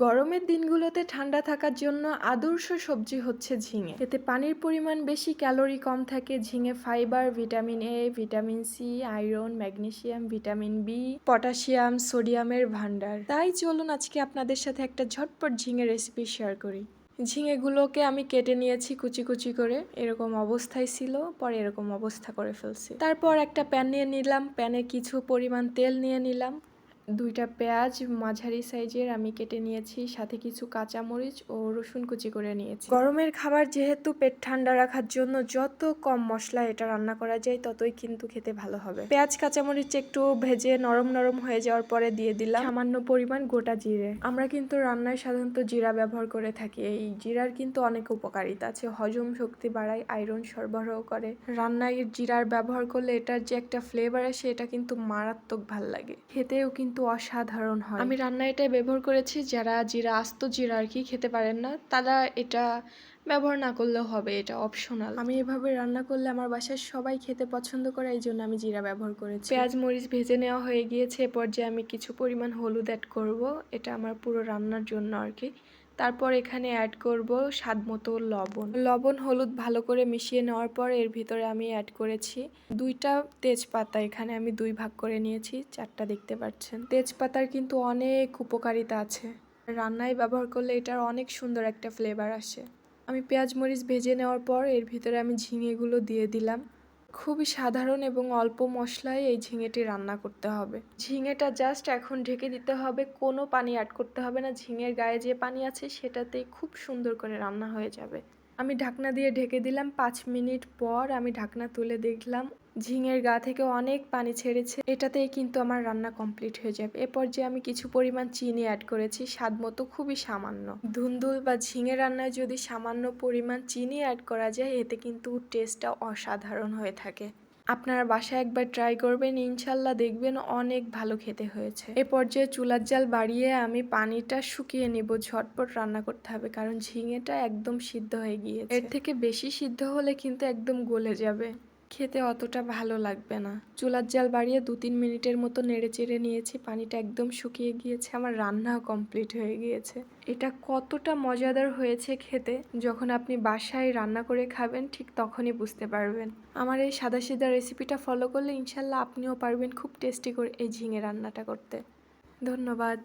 গরমের দিনগুলোতে ঠান্ডা থাকার জন্য আদর্শ সবজি হচ্ছে ঝিঙে। এতে পানির পরিমাণ বেশি, ক্যালোরি কম থাকে। ঝিঙে fibre, vitamin A, vitamin C, iron, magnesium, vitamin B, potassium, সোডিয়ামের ভান্ডার। তাই চলুন আজকে আপনাদের সাথে একটা ঝটপট ঝিঙে রেসিপি শেয়ার করি। ঝিঙেগুলোকে আমি কেটে নিয়েছি কুচি কুচি করে, এরকম অবস্থায় ছিল, পরে এরকম অবস্থা করে ফেলছি। তারপর একটা প্যান নিয়ে নিলাম, প্যানে কিছু পরিমাণ তেল নিয়ে নিলাম, দুইটা পেঁয়াজ মাঝারি সাইজের আমি কেটে নিয়েছি, সাথে কিছু কাঁচামরিচ ও রসুন কুচি করে নিয়েছি। গরমের খাবার যেহেতু পেট ঠান্ডা রাখার জন্য যত কম মশলা এটা রান্না করা যায় ততই কিন্তু খেতে ভালো হবে। পেঁয়াজ কাঁচামরিচ একটু ভেজে নরম নরম হয়ে যাওয়ার পরে দিয়ে দিলাম সামান্য পরিমাণ গোটা জিরে। আমরা কিন্তু রান্নায় সাধারণত জিরা ব্যবহার করে থাকি। এই জিরার কিন্তু অনেক উপকারিতা আছে, হজম শক্তি বাড়ায়, আয়রন সরবরাহ করে। রান্নায় জিরার ব্যবহার করলে এটার যে একটা ফ্লেভার আসে এটা কিন্তু মারাত্মক ভাল লাগে, খেতেও কিন্তু অসাধারণ হয়। আমি রান্নায় এটা ব্যবহার করেছি, যারা জিরা আস্ত জিরা আর কি খেতে পারেন না তারা এটা ব্যবহার না করলেও হবে, এটা অপশনাল। আমি এভাবে রান্না করলে আমার বাসায় সবাই খেতে পছন্দ করে, এই জন্য আমি জিরা ব্যবহার করেছি। পেঁয়াজ মরিচ ভেজে নেওয়া হয়ে গিয়েছে, এ পর্যায়ে আমি কিছু পরিমাণ হলুদ অ্যাড করব, এটা আমার পুরো রান্নার জন্য আর কি। তারপর এখানে অ্যাড করব স্বাদ মতো লবণ হলুদ ভালো করে মিশিয়ে নেওয়ার পর এর ভিতরে আমি অ্যাড করেছি দুইটা তেজপাতা। এখানে আমি দুই ভাগ করে নিয়েছি, চারটা দেখতে পাচ্ছেন। তেজপাতার কিন্তু অনেক উপকারিতা আছে, রান্নায় ব্যবহার করলে এটার অনেক সুন্দর একটা ফ্লেভার আসে। আমি পেঁয়াজ মরিচ ভেজে নেওয়ার পর এর ভিতরে আমি ঝিঙেগুলো দিয়ে দিলাম। খুবই সাধারণ এবং অল্প মশলায় এই ঝিঙেটি রান্না করতে হবে। ঝিঙেটা জাস্ট এখন ঢেকে দিতে হবে, কোনো পানি অ্যাড করতে হবে না। ঝিঙের গায়ে যে পানি আছে সেটাতেই খুব সুন্দর করে রান্না হয়ে যাবে। আমি ঢাকনা দিয়ে ঢেকে দিলাম। ৫ মিনিট পর আমি ঢাকনা তুলে দেখলাম ঝিঙের গা থেকে অনেক পানি ছেড়েছে, এটাতেই কিন্তু আমার রান্না কমপ্লিট হয়ে যাবে। এরপর যে আমি কিছু পরিমাণ চিনি অ্যাড করেছি, স্বাদ মতো, খুবই সামান্য। ধুন্দুল বা ঝিঙে রান্নায় যদি সামান্য পরিমাণ চিনি অ্যাড করা যায় এতে কিন্তু টেস্টটা অসাধারণ হয়ে থাকে। আপনারা বাসায় একবার ট্রাই করবেন, ইনশাল্লাহ দেখবেন অনেক ভালো খেতে হয়েছে। এ পর্যায়ে চুলার জাল বাড়িয়ে আমি পানিটা শুকিয়ে নিব। ঝটপট রান্না করতে হবে কারণ ঝিঙেটা একদম সিদ্ধ হয়ে গিয়েছে। এর থেকে বেশি সিদ্ধ হলে কিন্তু একদম গলে যাবে, খেতে অতটা ভালো লাগবে না। চুলার জাল বাড়িয়ে ২-৩ মিনিটের মতো নেড়ে চেড়ে নিয়েছি, পানিটা একদম শুকিয়ে গিয়েছে, আমার রান্নাও কমপ্লিট হয়ে গিয়েছে। এটা কতটা মজাদার হয়েছে খেতে, যখন আপনি বাসায় রান্না করে খাবেন ঠিক তখনই বুঝতে পারবেন। আমার এই সাদাসিধা রেসিপিটা ফলো করলে ইনশাল্লাহ আপনিও পারবেন খুব টেস্টি করে এই ঝিঙে রান্নাটা করতে। ধন্যবাদ।